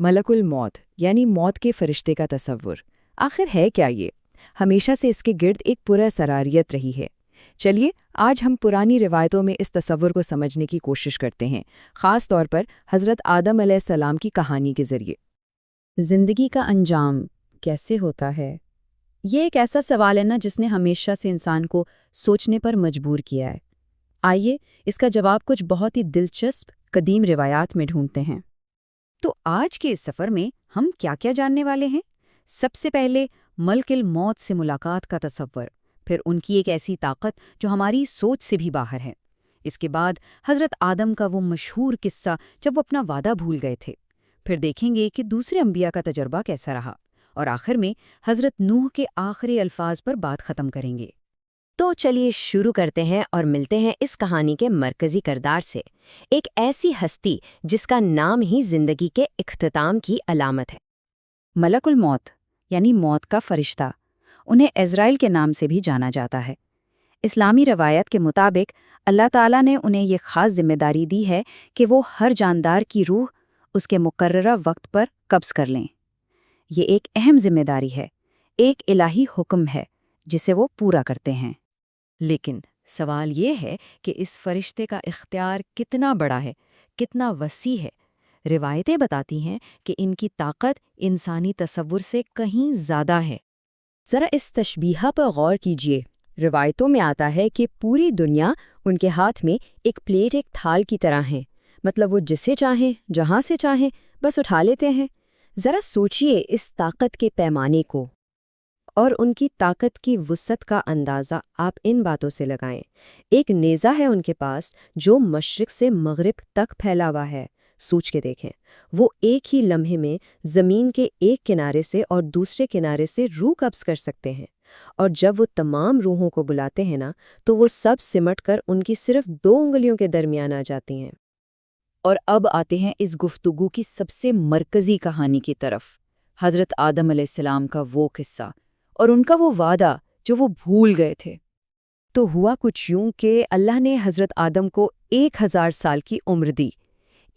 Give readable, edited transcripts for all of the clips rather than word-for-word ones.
मलकुल मौत यानी मौत के फरिश्ते का तसव्वुर आखिर है क्या ये? हमेशा से इसके गिर्द एक पुरअसरारियत रही है। चलिए आज हम पुरानी रिवायतों में इस तसव्वुर को समझने की कोशिश करते हैं, ख़ास तौर पर हज़रत आदम अलैहिस्सलाम की कहानी के ज़रिए। ज़िंदगी का अंजाम कैसे होता है? ये एक ऐसा सवाल है ना जिसने हमेशा से इंसान को सोचने पर मजबूर किया है। आइए इसका जवाब कुछ बहुत ही दिलचस्प कदीम रिवायात में ढूंढते हैं। तो आज के इस सफ़र में हम क्या-क्या जानने वाले हैं? सबसे पहले मलकिल मौत से मुलाकात का तसव्वुर, फिर उनकी एक ऐसी ताकत जो हमारी सोच से भी बाहर है। इसके बाद हज़रत आदम का वो मशहूर किस्सा जब वो अपना वादा भूल गए थे। फिर देखेंगे कि दूसरे अंबिया का तजर्बा कैसा रहा। और आखिर में हज़रत नूह के आखिरी अल्फाज पर बात ख़त्म करेंगे। तो चलिए शुरू करते हैं और मिलते हैं इस कहानी के मरकजी किरदार से, एक ऐसी हस्ती जिसका नाम ही जिंदगी के इख्तिताम की अलामत है। मलकुल मौत यानी मौत का फरिश्ता, उन्हें इज़राइल के नाम से भी जाना जाता है। इस्लामी रवायत के मुताबिक अल्लाह ताला ने उन्हें ये ख़ास जिम्मेदारी दी है कि वो हर जानदार की रूह उसके मुकर्ररा वक्त पर कब्ज़ कर लें। ये एक अहम जिम्मेदारी है, एक इलाही हुक्म है जिसे वो पूरा करते हैं। लेकिन सवाल ये है कि इस फरिश्ते का इख्तियार कितना बड़ा है, कितना वसी है। रिवायतें बताती हैं कि इनकी ताकत इंसानी तसव्वुर से कहीं ज़्यादा है। ज़रा इस तशबीहा पर गौर कीजिए। रिवायतों में आता है कि पूरी दुनिया उनके हाथ में एक प्लेट, एक थाल की तरह है। मतलब वो जिसे चाहें, जहाँ से चाहें, बस उठा लेते हैं। ज़रा सोचिए इस ताकत के पैमाने को और उनकी ताकत की वुसअत का अंदाज़ा आप इन बातों से लगाएं। एक नेज़ा है उनके पास जो मशरिक़ से मग़रिब तक फैला हुआ है। सोच के देखें, वो एक ही लम्हे में ज़मीन के एक किनारे से और दूसरे किनारे से रूह कब्ज़ कर सकते हैं। और जब वो तमाम रूहों को बुलाते हैं ना, तो वो सब सिमट कर उनकी सिर्फ 2 उंगलियों के दरमियान आ जाती हैं। और अब आते हैं इस गुफ्तगू की सबसे मरकज़ी कहानी की तरफ, हज़रत आदम अलैहिस्सलाम का वो किस्सा और उनका वो वादा जो वो भूल गए थे। तो हुआ कुछ यूं कि अल्लाह ने हज़रत आदम को 1000 साल की उम्र दी।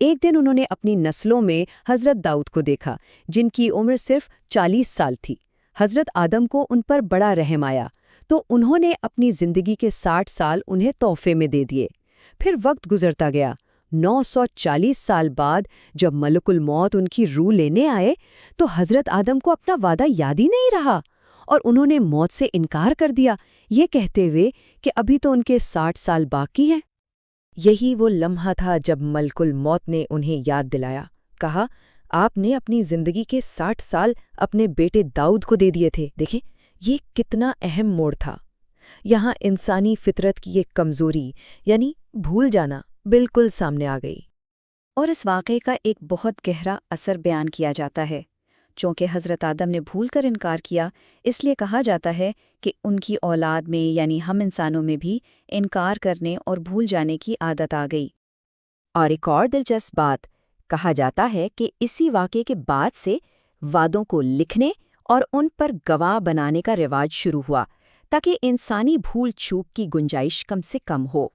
एक दिन उन्होंने अपनी नस्लों में हज़रत दाऊद को देखा, जिनकी उम्र सिर्फ 40 साल थी। हज़रत आदम को उन पर बड़ा रहम आया, तो उन्होंने अपनी ज़िंदगी के 60 साल उन्हें तोहफे में दे दिए। फिर वक्त गुजरता गया। 940 साल बाद जब मलकुल मौत उनकी रूह लेने आए, तो हज़रत आदम को अपना वादा याद ही नहीं रहा और उन्होंने मौत से इनकार कर दिया, ये कहते हुए कि अभी तो उनके 60 साल बाकी हैं। यही वो लम्हा था जब मलकुल मौत ने उन्हें याद दिलाया। कहा, आपने अपनी ज़िंदगी के 60 साल अपने बेटे दाऊद को दे दिए थे। देखें, ये कितना अहम मोड़ था। यहाँ इंसानी फितरत की एक कमज़ोरी यानी भूल जाना बिल्कुल सामने आ गई। और इस वाक़े का एक बहुत गहरा असर बयान किया जाता है। चूँकि हज़रत आदम ने भूल कर इनकार किया, इसलिए कहा जाता है कि उनकी औलाद में यानी हम इंसानों में भी इनकार करने और भूल जाने की आदत आ गई। और एक और दिलचस्प बात, कहा जाता है कि इसी वाक़े के बाद से वादों को लिखने और उन पर गवाह बनाने का रिवाज शुरू हुआ, ताकि इंसानी भूल चूक की गुंजाइश कम से कम हो।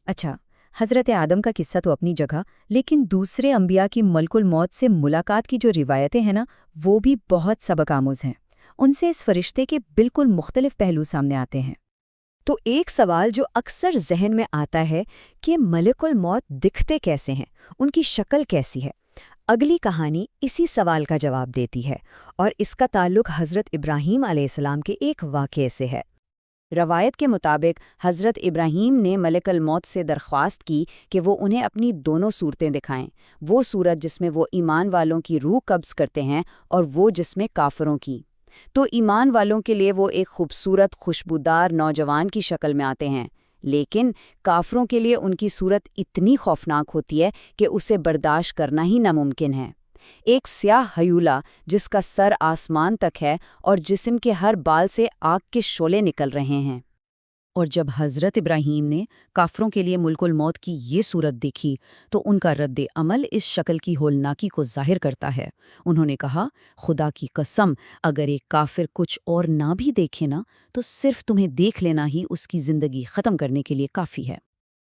अच्छा, हज़रत आदम का किस्सा तो अपनी जगह, लेकिन दूसरे अंबिया की मलकुल मौत से मुलाकात की जो रिवायतें हैं ना, वो भी बहुत सबक आमूज़ हैं। उनसे इस फरिश्ते के बिल्कुल मुख्तलिफ पहलू सामने आते हैं। तो एक सवाल जो अक्सर जहन में आता है कि मलकुल मौत दिखते कैसे हैं, उनकी शक्ल कैसी है। अगली कहानी इसी सवाल का जवाब देती है और इसका ताल्लुक हज़रत इब्राहीम अलैहिस्सलाम के एक वाक़ये से है। रवायत के मुताबिक हज़रत इब्राहीम ने मलकुल मौत से दरख्वास्त की कि वो उन्हें अपनी दोनों सूरतें दिखाएं, वो सूरत जिसमें वो ईमान वालों की रूह कब्ज़ करते हैं और वो जिसमें काफिरों की। तो ईमान वालों के लिए वो एक खूबसूरत खुशबूदार नौजवान की शक्ल में आते हैं, लेकिन काफिरों के लिए उनकी सूरत इतनी खौफनाक होती है कि उसे बर्दाश्त करना ही नामुमकिन है। एक स्याह हयूला जिसका सर आसमान तक है और जिस्म के हर बाल से आग के शोले निकल रहे हैं। और जब हज़रत इब्राहीम ने काफरों के लिए मुल्कुल मौत की ये सूरत देखी, तो उनका रद्द अमल इस शक्ल की होलनाकी को जाहिर करता है। उन्होंने कहा, खुदा की कसम, अगर एक काफिर कुछ और ना भी देखे ना, तो सिर्फ तुम्हें देख लेना ही उसकी ज़िंदगी ख़त्म करने के लिए काफ़ी है।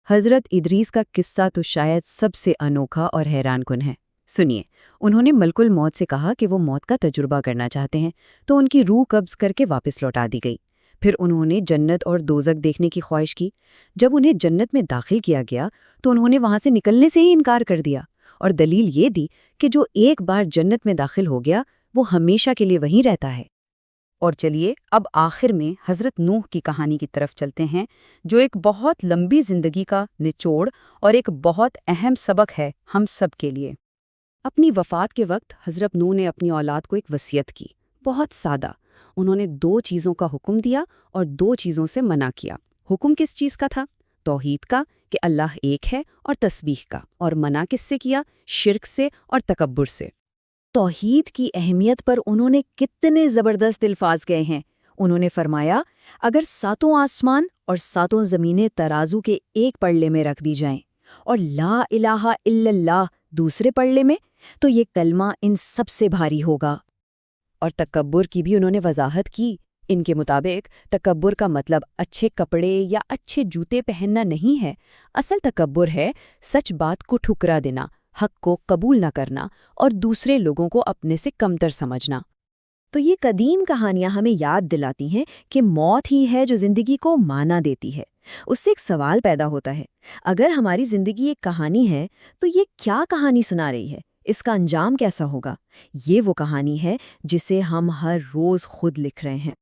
हज़रत इदरीस का किस्सा तो शायद सबसे अनोखा और हैरानकुन है। سنیے، انہوں نے ملک الموت سے کہا کہ وہ موت کا تجربہ کرنا چاہتے ہیں، تو ان کی روح قبض کر کے واپس لوٹا دی گئی۔ پھر انہوں نے جنت اور دوزخ دیکھنے کی خواہش کی۔ جب انہیں جنت میں داخل کیا گیا تو انہوں نے وہاں سے نکلنے سے ہی انکار کر دیا، اور دلیل یہ دی کہ جو ایک بار جنت میں داخل ہو گیا وہ ہمیشہ کے لیے وہیں رہتا ہے۔ اور چلیے اب آخر میں حضرت نوح کی کہانی کی طرف چلتے ہیں، جو ایک بہت لمبی زندگی کا نچوڑ اور ایک بہت اہم سبق ہے ہم سب کے لیے۔ اپنی وفات کے وقت حضرت نوح نے اپنی اولاد کو ایک وصیت کی، بہت سادہ۔ انہوں نے 2 چیزوں کا حکم دیا اور 2 چیزوں سے منع کیا۔ حکم کس چیز کا تھا؟ توحید کا، کہ اللہ ایک ہے، اور تسبیح کا۔ اور منع کس سے کیا؟ شرک سے اور تکبر سے۔ توحید کی اہمیت پر انہوں نے کتنے زبردست الفاظ کہے ہیں۔ انہوں نے فرمایا، اگر 7 آسمان اور 7 زمینیں ترازو کے ایک پلڑے میں رکھ دی جائیں اور لا الہ الا اللہ دوسرے پلڑے میں، تو یہ کلمہ ان سب سے بھاری ہوگا۔ اور تکبر کی بھی انہوں نے وضاحت کی۔ ان کے مطابق تکبر کا مطلب اچھے کپڑے یا اچھے جوتے پہننا نہیں ہے۔ اصل تکبر ہے سچ بات کو ٹھکرا دینا، حق کو قبول نہ کرنا اور دوسرے لوگوں کو اپنے سے کمتر سمجھنا۔ تو یہ قدیم کہانیاں ہمیں یاد دلاتی ہیں کہ موت ہی ہے جو زندگی کو معنی دیتی ہے۔ اس سے ایک سوال پیدا ہوتا ہے، اگر ہماری زندگی ایک کہانی ہے تو یہ کیا کہانی سنا رہی ہے؟ اس کا انجام کیسا ہوگا؟ یہ وہ کہانی ہے جسے ہم ہر روز خود لکھ رہے ہیں۔